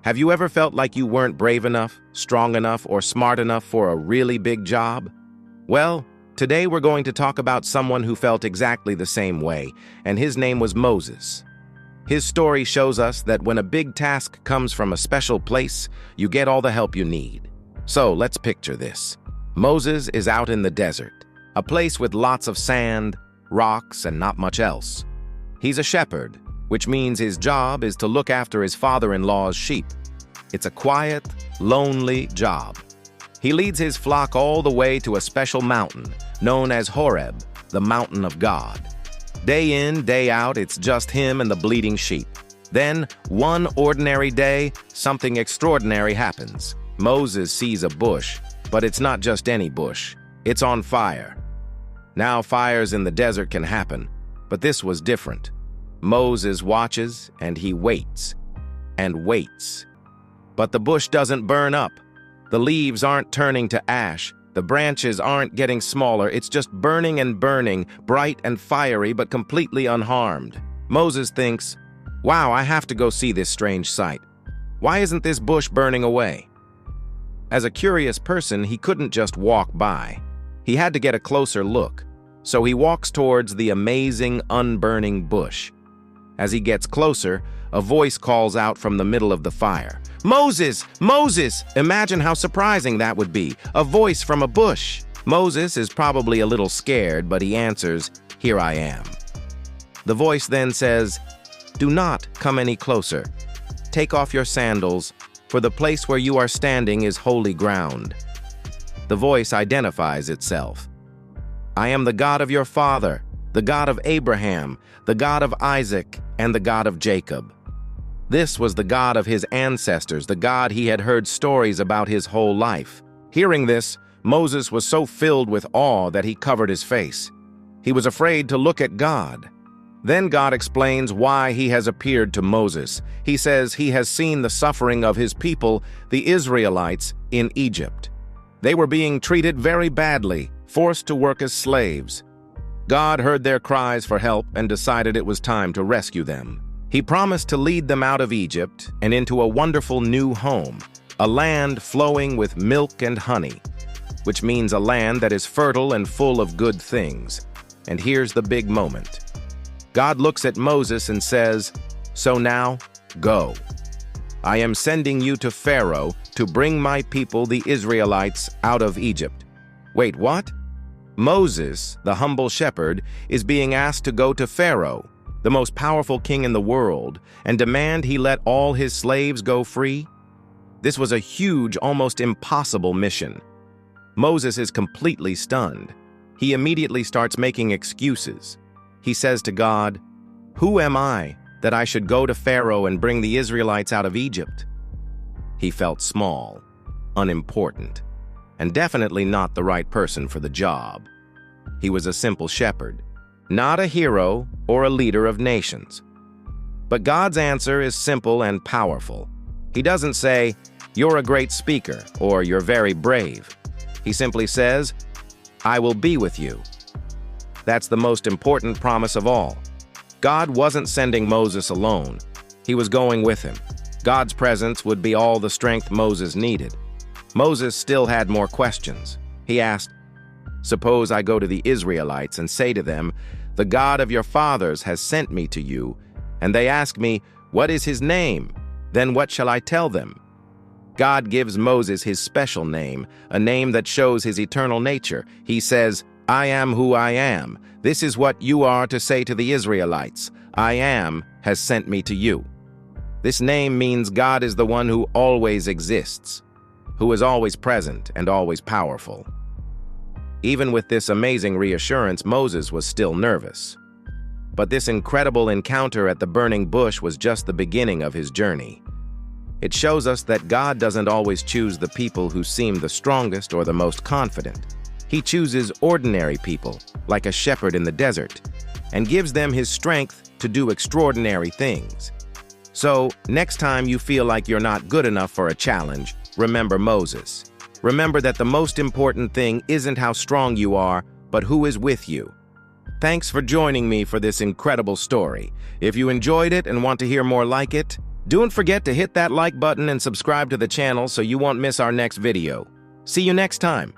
Have you ever felt like you weren't brave enough, strong enough, or smart enough for a really big job? Well, today we're going to talk about someone who felt exactly the same way, and his name was Moses. His story shows us that when a big task comes from a special place, you get all the help you need. So let's picture this. Moses is out in the desert, a place with lots of sand, rocks, and not much else. He's a shepherd, which means his job is to look after his father-in-law's sheep. It's a quiet, lonely job. He leads his flock all the way to a special mountain known as Horeb, the mountain of God. Day in, day out, it's just him and the bleating sheep. Then, one ordinary day, something extraordinary happens. Moses sees a bush, but it's not just any bush. It's on fire. Now, fires in the desert can happen, but this was different. Moses watches and he waits and waits. But the bush doesn't burn up. The leaves aren't turning to ash. The branches aren't getting smaller. It's just burning and burning, bright and fiery, but completely unharmed. Moses thinks, wow, I have to go see this strange sight. Why isn't this bush burning away? As a curious person, he couldn't just walk by. He had to get a closer look. So he walks towards the amazing, unburning bush. As he gets closer, a voice calls out from the middle of the fire. Moses! Moses! Imagine how surprising that would be. A voice from a bush. Moses is probably a little scared, but he answers, here I am. The voice then says, do not come any closer. Take off your sandals, for the place where you are standing is holy ground. The voice identifies itself. I am the God of your father, the God of Abraham, the God of Isaac, and the God of Jacob. This was the God of his ancestors, the God he had heard stories about his whole life. Hearing this, Moses was so filled with awe that he covered his face. He was afraid to look at God. Then God explains why he has appeared to Moses. He says he has seen the suffering of his people, the Israelites, in Egypt. They were being treated very badly, forced to work as slaves. God heard their cries for help and decided it was time to rescue them. He promised to lead them out of Egypt and into a wonderful new home, a land flowing with milk and honey, which means a land that is fertile and full of good things. And here's the big moment. God looks at Moses and says, so now, go. I am sending you to Pharaoh to bring my people, the Israelites, out of Egypt. Wait, what? Moses, the humble shepherd, is being asked to go to Pharaoh, the most powerful king in the world, and demand he let all his slaves go free? This was a huge, almost impossible mission. Moses is completely stunned. He immediately starts making excuses. He says to God, who am I that I should go to Pharaoh and bring the Israelites out of Egypt? He felt small, unimportant, and definitely not the right person for the job. He was a simple shepherd, not a hero or a leader of nations. But God's answer is simple and powerful. He doesn't say, you're a great speaker or you're very brave. He simply says, I will be with you. That's the most important promise of all. God wasn't sending Moses alone. He was going with him. God's presence would be all the strength Moses needed. Moses still had more questions. He asked, suppose I go to the Israelites and say to them, the God of your fathers has sent me to you, and they ask me, what is his name? Then what shall I tell them? God gives Moses his special name, a name that shows his eternal nature. He says, I am who I am. This is what you are to say to the Israelites. I am has sent me to you. This name means God is the one who always exists, who is always present and always powerful. Even with this amazing reassurance, Moses was still nervous. But this incredible encounter at the burning bush was just the beginning of his journey. It shows us that God doesn't always choose the people who seem the strongest or the most confident. He chooses ordinary people, like a shepherd in the desert, and gives them his strength to do extraordinary things. So, next time you feel like you're not good enough for a challenge, remember Moses. Remember that the most important thing isn't how strong you are, but who is with you. Thanks for joining me for this incredible story. If you enjoyed it and want to hear more like it, Don't forget to hit that like button and subscribe to the channel so you won't miss our next video. See you next time.